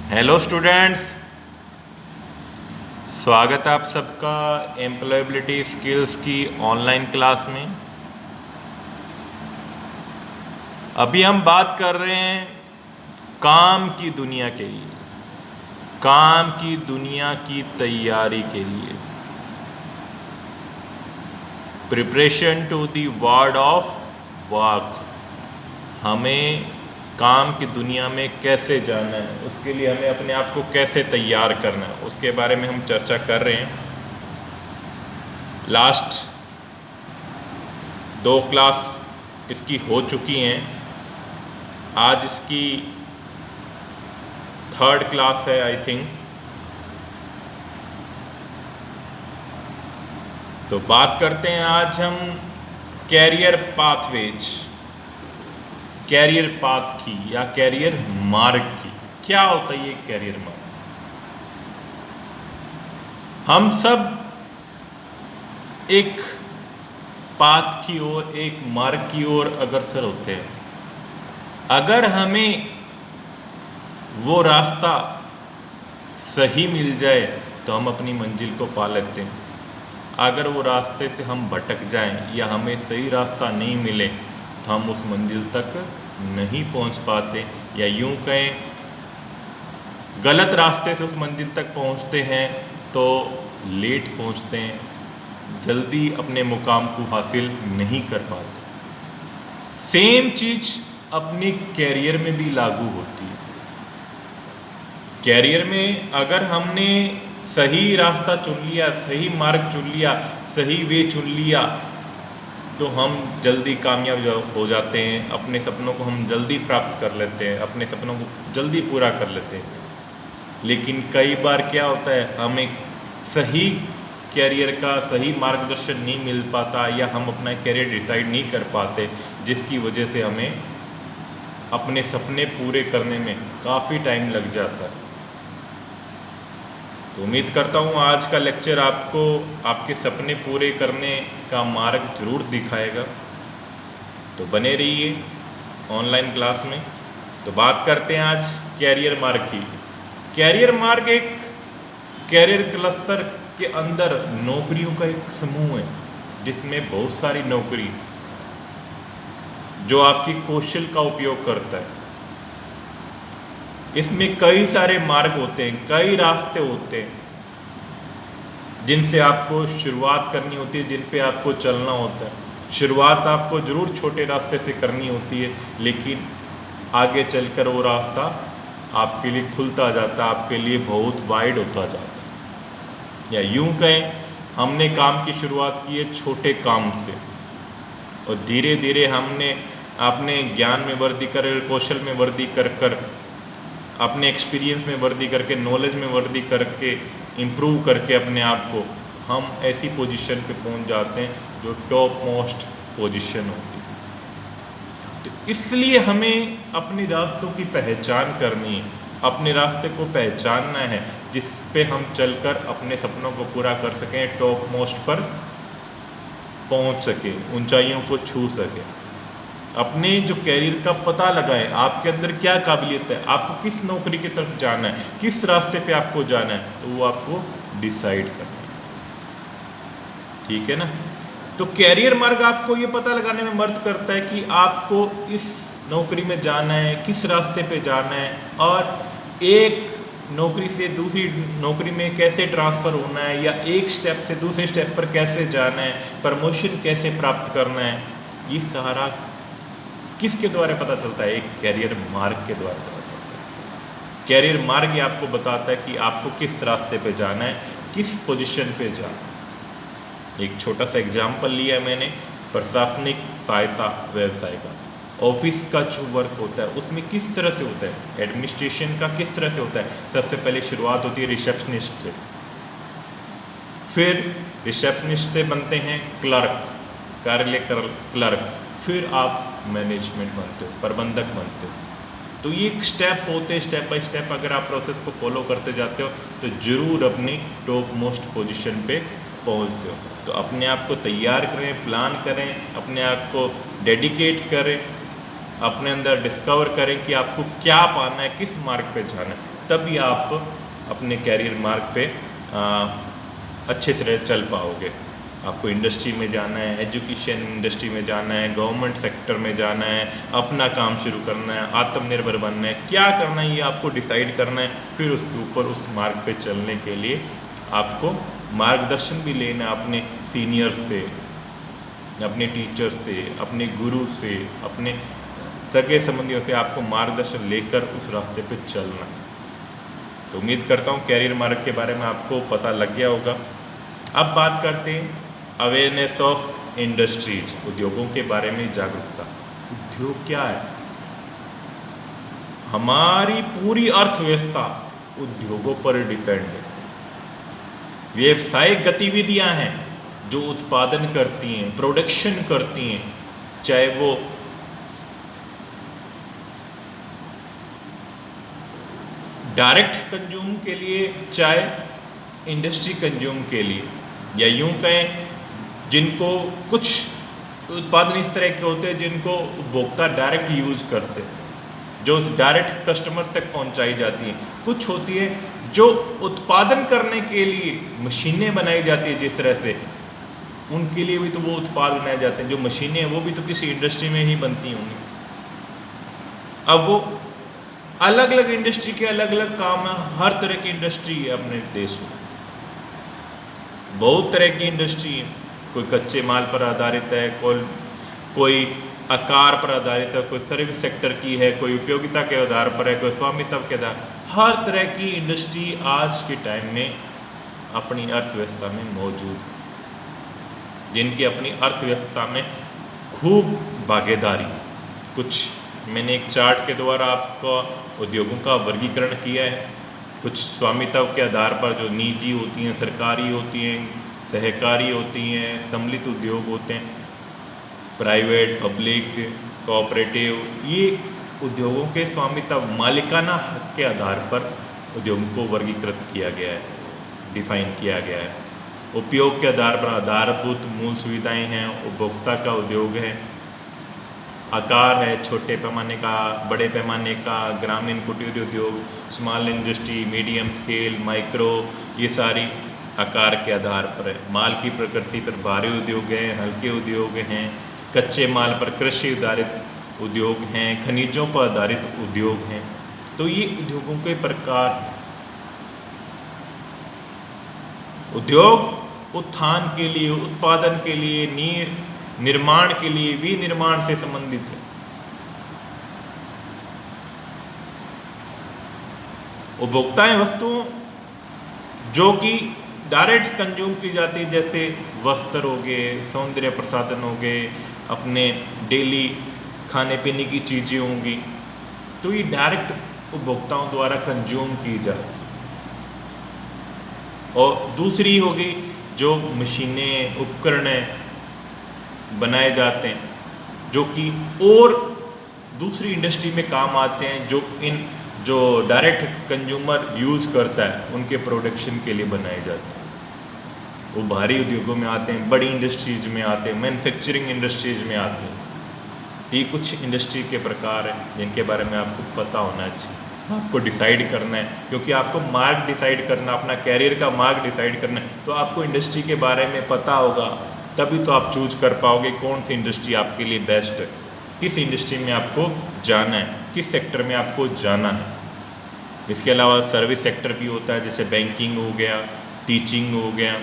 Hello students, स्वागत है आप सबका एम्प्लॉयबिलिटी स्किल्स की ऑनलाइन क्लास में। अभी हम बात कर रहे हैं काम की दुनिया के लिए, काम की दुनिया की तैयारी के लिए, preparation to the world of work. हमें काम की दुनिया में कैसे जाना है, उसके लिए हमें अपने आप को कैसे तैयार करना है, उसके बारे में हम चर्चा कर रहे हैं। लास्ट 2 क्लास इसकी हो चुकी हैं, आज इसकी 3rd क्लास है आई थिंक। तो बात करते हैं आज हम कैरियर पाथवेज, कैरियर पाथ की या कैरियर मार्ग की। क्या होता है ये कैरियर मार्ग? हम सब एक पाथ की ओर, एक मार्ग की ओर अग्रसर होते हैं। अगर हमें वो रास्ता सही मिल जाए तो हम अपनी मंजिल को पा लेते हैं। अगर वो रास्ते से हम भटक जाएं या हमें सही रास्ता नहीं मिले तो हम उस मंजिल तक नहीं पहुंच पाते, या यूं कहें गलत रास्ते से उस मंजिल तक पहुंचते हैं तो लेट पहुंचते हैं, जल्दी अपने मुकाम को हासिल नहीं कर पाते। सेम चीज अपने कैरियर में भी लागू होती है। कैरियर में अगर हमने सही रास्ता चुन लिया, सही मार्ग चुन लिया, सही वे चुन लिया तो हम जल्दी कामयाब हो जाते हैं। अपने सपनों को हम जल्दी प्राप्त कर लेते हैं, अपने सपनों को जल्दी पूरा कर लेते हैं। लेकिन कई बार क्या होता है, हमें सही कैरियर का सही मार्गदर्शन नहीं मिल पाता या हम अपना कैरियर डिसाइड नहीं कर पाते, जिसकी वजह से हमें अपने सपने पूरे करने में काफ़ी टाइम लग जाता है। तो उम्मीद करता हूँ आज का लेक्चर आपको आपके सपने पूरे करने का मार्ग जरूर दिखाएगा। तो बने रहिए ऑनलाइन क्लास में। तो बात करते हैं आज कैरियर मार्ग की। कैरियर मार्ग एक कैरियर क्लस्टर के अंदर नौकरियों का एक समूह है, जिसमें बहुत सारी नौकरी जो आपकी कौशल का उपयोग करता है। इसमें कई सारे मार्ग होते हैं, कई रास्ते होते हैं जिनसे आपको शुरुआत करनी होती है, जिन पे आपको चलना होता है। शुरुआत आपको जरूर छोटे रास्ते से करनी होती है, लेकिन आगे चलकर वो रास्ता आपके लिए खुलता जाता है, आपके लिए बहुत वाइड होता जाता है। या यूं कहें, हमने काम की शुरुआत की है छोटे काम से, और धीरे धीरे हमने अपने ज्ञान में वृद्धि कर, कौशल में वृद्धि कर कर, अपने एक्सपीरियंस में वृद्धि करके, नॉलेज में वृद्धि करके, इम्प्रूव करके अपने आप को हम ऐसी पोजीशन पे पहुंच जाते हैं जो टॉप मोस्ट पोजीशन होती है। तो इसलिए हमें अपने रास्तों की पहचान करनी है, अपने रास्ते को पहचानना है जिस पे हम चलकर अपने सपनों को पूरा कर सकें, टॉप मोस्ट पर पहुंच सके, ऊंचाइयों को छू सके। अपने जो कैरियर का पता लगाएं, आपके अंदर क्या काबिलियत है, आपको किस नौकरी की तरफ जाना है, किस रास्ते पे आपको जाना है, तो वो आपको डिसाइड करना है। ठीक है ना? तो कैरियर मार्ग आपको ये पता लगाने में मदद करता है कि आपको इस नौकरी में जाना है, किस रास्ते पे जाना है, और एक नौकरी से दूसरी नौकरी में कैसे ट्रांसफ़र होना है, या एक स्टेप से दूसरे स्टेप पर कैसे जाना है, प्रमोशन कैसे प्राप्त करना है। ये सारा किसके द्वारा पता चलता है? एक कैरियर मार्ग के द्वारा पता चलता है। कैरियर मार्ग ये आपको बताता है कि आपको किस रास्ते पे जाना है, किस पोजीशन पे जाना है। एक छोटा सा एग्जाम्पल लिया मैंने प्रशासनिक सहायता व्यवसाय का। ऑफिस का जो वर्क होता है उसमें किस तरह से होता है, एडमिनिस्ट्रेशन का किस तरह से होता है। सबसे पहले शुरुआत होती है रिसेप्शनिस्ट से, फिर रिसेप्शनिस्ट से बनते हैं क्लर्क, कार्यालय क्लर्क, फिर आप मैनेजमेंट बनते हो, प्रबंधक बनते हो। तो ये एक स्टेप होते हैं, स्टेप बाय स्टेप अगर आप प्रोसेस को फॉलो करते जाते हो तो जरूर अपनी टॉप मोस्ट पोजीशन पे पहुंचते हो। तो अपने आप को तैयार करें, प्लान करें, अपने आप को डेडिकेट करें, अपने अंदर डिस्कवर करें कि आपको क्या पाना है, किस मार्ग पे जाना है, तभी आप अपने कैरियर मार्ग पे अच्छे से चल पाओगे। आपको इंडस्ट्री में जाना है, एजुकेशन इंडस्ट्री में जाना है, गवर्नमेंट सेक्टर में जाना है, अपना काम शुरू करना है, आत्मनिर्भर बनना है, क्या करना है ये आपको डिसाइड करना है। फिर उसके ऊपर उस मार्ग पे चलने के लिए आपको मार्गदर्शन भी लेना है अपने सीनियर से, अपने टीचर से, अपने गुरु से, अपने सगे संबंधियों से आपको मार्गदर्शन लेकर उस रास्ते पे चलना है। तो उम्मीद करता हूँ कैरियर मार्ग के बारे में आपको पता लग गया होगा। अब बात करते हैं अवेयरनेस ऑफ इंडस्ट्रीज, उद्योगों के बारे में जागरूकता। उद्योग क्या है? हमारी पूरी अर्थव्यवस्था उद्योगों पर डिपेंड है। व्यवसायिक गतिविधियां हैं जो उत्पादन करती हैं, प्रोडक्शन करती हैं, चाहे वो डायरेक्ट कंज्यूम के लिए, चाहे इंडस्ट्री कंज्यूम के लिए, या यूं कहें जिनको कुछ उत्पादन इस तरह के होते हैं जिनको उपभोक्ता डायरेक्ट यूज करते हैं, जो डायरेक्ट कस्टमर तक पहुंचाई जाती हैं। कुछ होती है जो उत्पादन करने के लिए मशीनें बनाई जाती है, जिस तरह से उनके लिए भी तो वो उत्पाद बनाए जाते हैं। जो मशीनें हैं वो भी तो किसी इंडस्ट्री में ही बनती होंगी। अब वो अलग अलग इंडस्ट्री के अलग अलग काम है, हर तरह की इंडस्ट्री है अपने देश में, बहुत तरह की इंडस्ट्री है। कोई कच्चे माल पर आधारित है, कोई आकार पर आधारित है, कोई सर्विस सेक्टर की है, कोई उपयोगिता के आधार पर है, कोई स्वामित्व के आधार। हर तरह की इंडस्ट्री आज के टाइम में अपनी अर्थव्यवस्था में मौजूद है, जिनकी अपनी अर्थव्यवस्था में खूब भागीदारी। कुछ मैंने एक चार्ट के द्वारा आपको उद्योगों का वर्गीकरण किया है। कुछ स्वामित्व के आधार पर जो निजी होती हैं, सरकारी होती हैं, सहकारी होती हैं, सम्मिलित उद्योग होते हैं, प्राइवेट, पब्लिक, कोऑपरेटिव, ये उद्योगों के स्वामित्व मालिकाना हक के आधार पर उद्योगों को वर्गीकृत किया गया है, डिफाइन किया गया है। उपयोग के आधार पर आधारभूत मूल सुविधाएं हैं, उपभोक्ता का उद्योग है, आकार है छोटे पैमाने का, बड़े पैमाने का, ग्रामीण कुटीर उद्योग, small industry, medium scale, micro, ये सारी आकार के आधार पर है। माल की प्रकृति पर भारी उद्योग हैं, हल्के उद्योग हैं, कच्चे माल पर कृषि आधारित उद्योग हैं, खनिजों पर आधारित उद्योग हैं। तो ये उद्योगों के प्रकार हैं। उद्योग उत्थान के लिए, उत्पादन के लिए, निर्माण के लिए, विनिर्माण से संबंधित है। उपभोक्ताएं वस्तुओं जो कि डायरेक्ट कंज्यूम की जाती है, जैसे वस्त्र हो गए, सौंदर्य प्रसाधन हो गए, अपने डेली खाने पीने की चीज़ें होंगी, तो ये डायरेक्ट उपभोक्ताओं द्वारा कंज्यूम की जाती है। और दूसरी होगी जो मशीनें, उपकरण बनाए जाते हैं, जो कि और दूसरी इंडस्ट्री में काम आते हैं, जो डायरेक्ट कंज्यूमर यूज करता है, उनके प्रोडक्शन के लिए बनाए जाते हैं। वो भारी उद्योगों में आते हैं, बड़ी इंडस्ट्रीज में आते हैं, मैन्युफैक्चरिंग इंडस्ट्रीज में आते हैं। ये कुछ इंडस्ट्री के प्रकार हैं जिनके बारे में आपको पता होना चाहिए। आपको डिसाइड करना है, क्योंकि आपको मार्ग डिसाइड करना, अपना कैरियर का मार्ग डिसाइड करना है, तो आपको इंडस्ट्री के बारे में पता होगा, तभी तो आप चूज कर पाओगे कौन सी इंडस्ट्री आपके लिए बेस्ट है, किस इंडस्ट्री में आपको जाना है, किस सेक्टर में आपको जाना है। इसके अलावा सर्विस सेक्टर भी होता है, जैसे बैंकिंग हो गया, टीचिंग हो गया,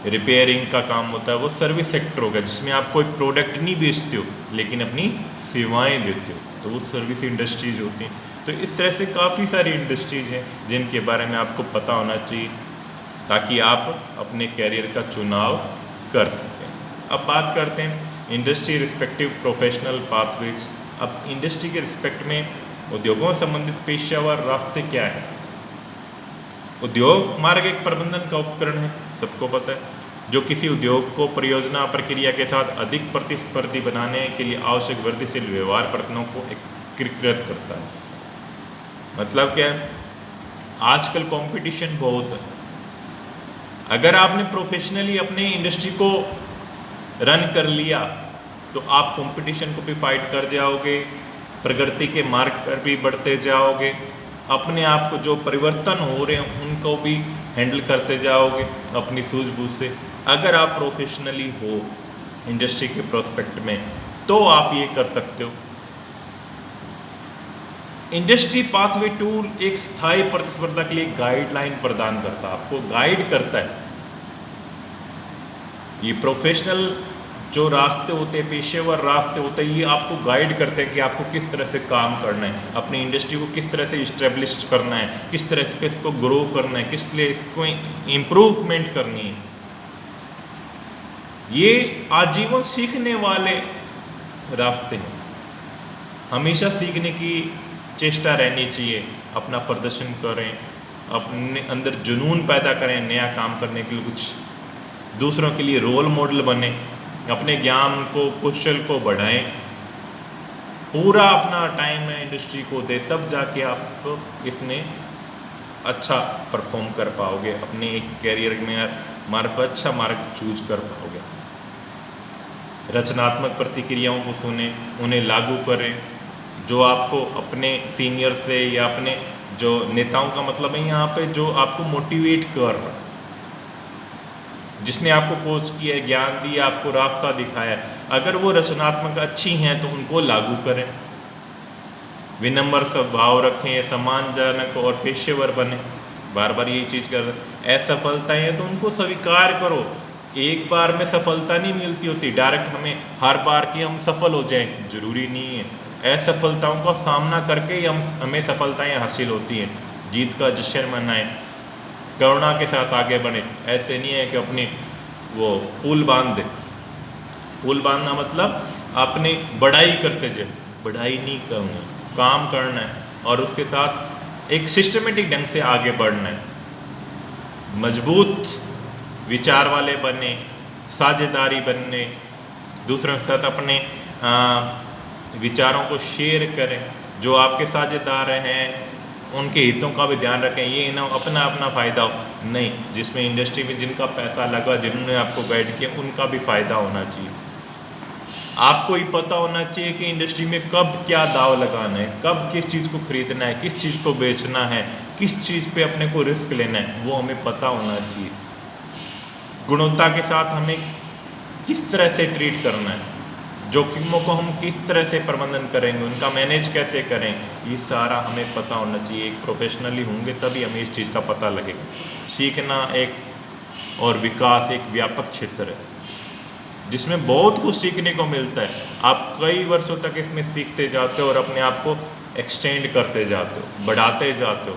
रिपेयरिंग का काम होता है, वो सर्विस सेक्टर होगा, जिसमें आप कोई प्रोडक्ट नहीं बेचते हो लेकिन अपनी सेवाएं देते हो, तो वो सर्विस इंडस्ट्रीज होती हैं। तो इस तरह से काफ़ी सारी इंडस्ट्रीज हैं जिनके बारे में आपको पता होना चाहिए, ताकि आप अपने कैरियर का चुनाव कर सकें। अब बात करते हैं इंडस्ट्री रिस्पेक्टिव प्रोफेशनल पाथवेज। अब इंडस्ट्री के रिस्पेक्ट में उद्योगों से संबंधित पेशेवर रास्ते क्या है? उद्योग मार्ग एक प्रबंधन का उपकरण है, सबको पता है, जो किसी उद्योग को परियोजना प्रक्रिया के साथ अधिक प्रतिस्पर्धी बनाने के लिए आवश्यक वृद्धिशील व्यवहार प्रयत्नों को एकीकृत करता है। मतलब क्या है? आजकल कंपटीशन बहुत है। अगर आपने प्रोफेशनली अपने इंडस्ट्री को रन कर लिया तो आप कंपटीशन को भी फाइट कर जाओगे, प्रगति के मार्ग पर भी बढ़ते जाओगे, अपने आप को जो परिवर्तन हो रहे हैं उनको भी हैंडल करते जाओगे अपनी सूझबूझ से। अगर आप प्रोफेशनली हो इंडस्ट्री के प्रोस्पेक्ट में तो आप ये कर सकते हो। इंडस्ट्री पाथवे टूल एक स्थायी प्रतिस्पर्धा के लिए गाइडलाइन प्रदान करता है, आपको गाइड करता है। ये प्रोफेशनल जो रास्ते होते हैं, पेशेवर रास्ते होते हैं, ये आपको गाइड करते हैं कि आपको किस तरह से काम करना है, अपनी इंडस्ट्री को किस तरह से इस्टेब्लिश करना है, किस तरह से इसको ग्रो करना है, किस लिए इसको इम्प्रूवमेंट करनी है। ये आजीवन सीखने वाले रास्ते हैं, हमेशा सीखने की चेष्टा रहनी चाहिए। अपना प्रदर्शन करें, अपने अंदर जुनून पैदा करें नया काम करने के लिए, कुछ दूसरों के लिए रोल मॉडल बने, अपने ज्ञान को कौशल को बढ़ाएं, पूरा अपना टाइम है इंडस्ट्री को दे, तब जाके आप इसमें अच्छा परफॉर्म कर पाओगे, अपने एक कैरियर में मार्ग पर अच्छा मार्ग चूज कर पाओगे। रचनात्मक प्रतिक्रियाओं को सुने, उन्हें लागू करें। जो आपको अपने सीनियर से या अपने जो नेताओं का मतलब है यहाँ पे, जो आपको मोटिवेट कर रहा है, जिसने आपको कोच किया है, ज्ञान दिया, आपको रास्ता दिखाया है, अगर वो रचनात्मक अच्छी हैं तो उनको लागू करें। विनम्र स्वभाव रखें, सम्मानजनक और पेशेवर बने, बार बार यही चीज़ कर। असफलताएं हैं तो उनको स्वीकार करो। एक बार में सफलता नहीं मिलती होती डायरेक्ट, हमें हर बार की हम सफल हो जाएं जरूरी नहीं है। असफलताओं का सामना करके ही हमें सफलताएं हासिल होती हैं। जीत का जश्न मनाएं, करुणा के साथ आगे बढ़े। ऐसे नहीं है कि अपनी वो पुल बांध दे। पुल बांधना मतलब अपनी बढ़ाई करते जाए, बढ़ाई नहीं करना, काम करना है और उसके साथ एक सिस्टमेटिक ढंग से आगे बढ़ना है। मजबूत विचार वाले बने, साझेदारी बनने, दूसरों के साथ अपने विचारों को शेयर करें। जो आपके साझेदार हैं उनके हितों का भी ध्यान रखें, ये ना अपना अपना फ़ायदा हो नहीं, जिसमें इंडस्ट्री में जिनका पैसा लगा, जिन्होंने आपको गाइड किया, उनका भी फ़ायदा होना चाहिए। आपको ही पता होना चाहिए कि इंडस्ट्री में कब क्या दाव लगाना है, कब किस चीज़ को खरीदना है, किस चीज़ को बेचना है, किस चीज़ पे अपने को रिस्क लेना है, वो हमें पता होना चाहिए। गुणवत्ता के साथ हमें किस तरह से ट्रीट करना है, जोखिमों को हम किस तरह से प्रबंधन करेंगे, उनका मैनेज कैसे करें, ये सारा हमें पता होना चाहिए। एक प्रोफेशनली होंगे तभी हमें इस चीज़ का पता लगेगा। सीखना एक और विकास एक व्यापक क्षेत्र है जिसमें बहुत कुछ सीखने को मिलता है। आप कई वर्षों तक इसमें सीखते जाते हो और अपने आप को एक्सटेंड करते जाते हो, बढ़ाते जाते हो।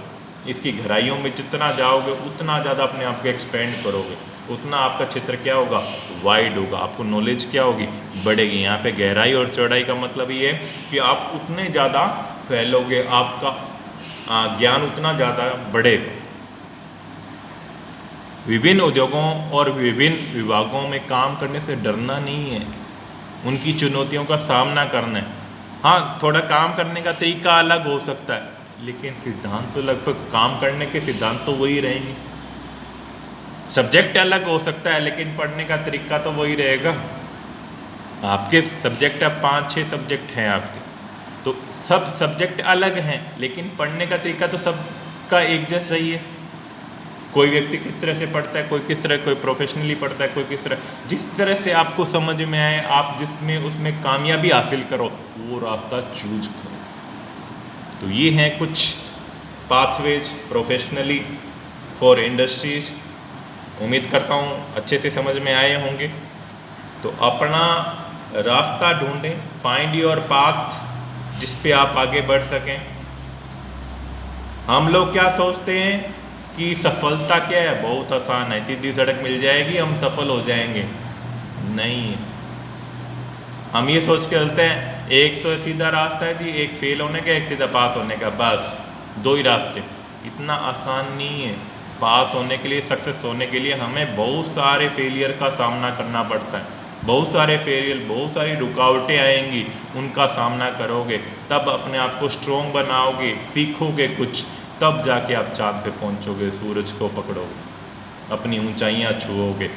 इसकी गहराइयों में जितना जाओगे उतना ज़्यादा अपने आप को एक्सपेंड करोगे, उतना आपका क्षेत्र क्या होगा, वाइड होगा। आपको नॉलेज क्या होगी, बढ़ेगी। यहाँ पे गहराई और चौड़ाई का मतलब ये है कि आप उतने ज़्यादा फैलोगे, आपका ज्ञान उतना ज़्यादा बढ़ेगा। विभिन्न उद्योगों और विभिन्न विभागों में काम करने से डरना नहीं है, उनकी चुनौतियों का सामना करना है। हाँ, थोड़ा काम करने का तरीका अलग हो सकता है, लेकिन सिद्धांत तो लगभग काम करने के सिद्धांत तो वही रहेंगे। सब्जेक्ट अलग हो सकता है लेकिन पढ़ने का तरीका तो वही रहेगा। आपके सब्जेक्ट अब 5-6 सब्जेक्ट हैं आपके, तो सब सब्जेक्ट अलग हैं लेकिन पढ़ने का तरीका तो सबका एक जैसा ही है। कोई व्यक्ति किस तरह से पढ़ता है, कोई किस तरह, कोई प्रोफेशनली पढ़ता है, कोई किस तरह। जिस तरह से आपको समझ में आए, आप जिसमें उसमें कामयाबी हासिल करो, वो रास्ता चूज करो। तो ये हैं कुछ पाथवेज प्रोफेशनली फॉर इंडस्ट्रीज। उम्मीद करता हूँ अच्छे से समझ में आए होंगे। तो अपना रास्ता ढूंढें, फाइंड योर पाथ, जिस पे आप आगे बढ़ सकें। हम लोग क्या सोचते हैं कि सफलता क्या है, बहुत आसान है, सीधी सड़क मिल जाएगी, हम सफल हो जाएंगे। नहीं, हम ये सोच के चलते हैं एक तो सीधा रास्ता है जी, एक फेल होने का, एक सीधा पास होने का, बस 2 ही रास्ते। इतना आसान नहीं है। पास होने के लिए, सक्सेस होने के लिए हमें बहुत सारे फेलियर का सामना करना पड़ता है। बहुत सारे फेलियर, बहुत सारी रुकावटें आएंगी, उनका सामना करोगे, तब अपने आप को स्ट्रॉन्ग बनाओगे, सीखोगे कुछ, तब जाके आप चाँद पे पहुंचोगे, सूरज को पकड़ोगे, अपनी ऊंचाइयां छुओगे,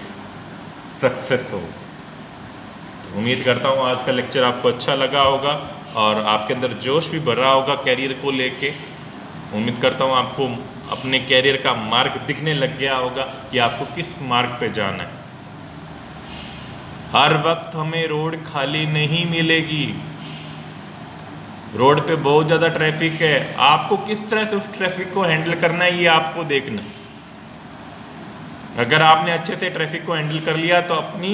सक्सेस होगे। तो उम्मीद करता हूँ आज का लेक्चर आपको अच्छा लगा होगा और आपके अंदर जोश भी भर रहा होगा कैरियर को लेके। उम्मीद करता हूँ आपको अपने कैरियर का मार्ग दिखने लग गया होगा कि आपको किस मार्ग पे जाना है। हर वक्त हमें रोड खाली नहीं मिलेगी, रोड पे बहुत ज़्यादा ट्रैफिक है, आपको किस तरह से उस ट्रैफिक को हैंडल करना है ये आपको देखना। अगर आपने अच्छे से ट्रैफिक को हैंडल कर लिया तो अपनी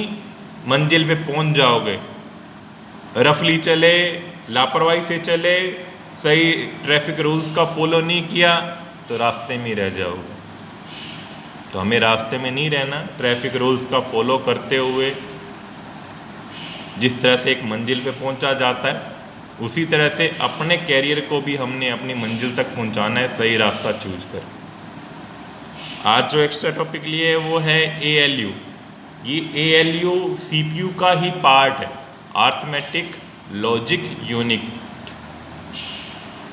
मंजिल पे पहुंच जाओगे। रफली चले, लापरवाही से चले, सही ट्रैफिक रूल्स का फॉलो नहीं किया तो रास्ते में ही रह जाओगे। तो हमें रास्ते में नहीं रहना, ट्रैफिक रूल्स का फॉलो करते हुए जिस तरह से एक मंजिल पे पहुंचा जाता है उसी तरह से अपने कैरियर को भी हमने अपनी मंजिल तक पहुंचाना है, सही रास्ता चूज कर। आज जो एक्स्ट्रा टॉपिक लिए है वो है ALU। ये ALU CPU का ही पार्ट है, अर्थमेटिक लॉजिक यूनिट,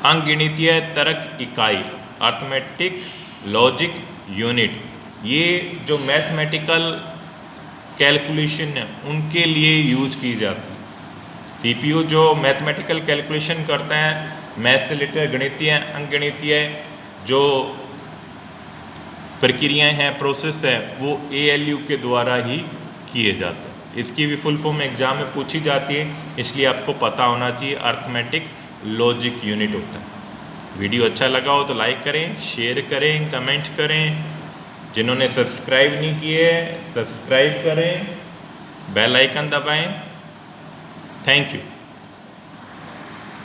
अंकगणितीय तर्क इकाई, अर्थमेटिक लॉजिक यूनिट। ये जो मैथमेटिकल कैलकुलेशन है उनके लिए यूज की जाती है। CPU जो मैथमेटिकल कैलकुलेशन करता है, मैथ से रिलेटेड गणितीय अंकगणितीय जो प्रक्रियाएं हैं, प्रोसेस है, वो ALU के द्वारा ही किए जाते हैं। इसकी भी फुल फॉर्म एग्जाम में पूछी जाती है, इसलिए आपको पता होना चाहिए अर्थमेटिक लॉजिक यूनिट होता है। वीडियो अच्छा लगा हो तो लाइक करें, शेयर करें, कमेंट करें। जिन्होंने सब्सक्राइब नहीं किए सब्सक्राइब करें, बेल आइकन दबाएं। Thank you.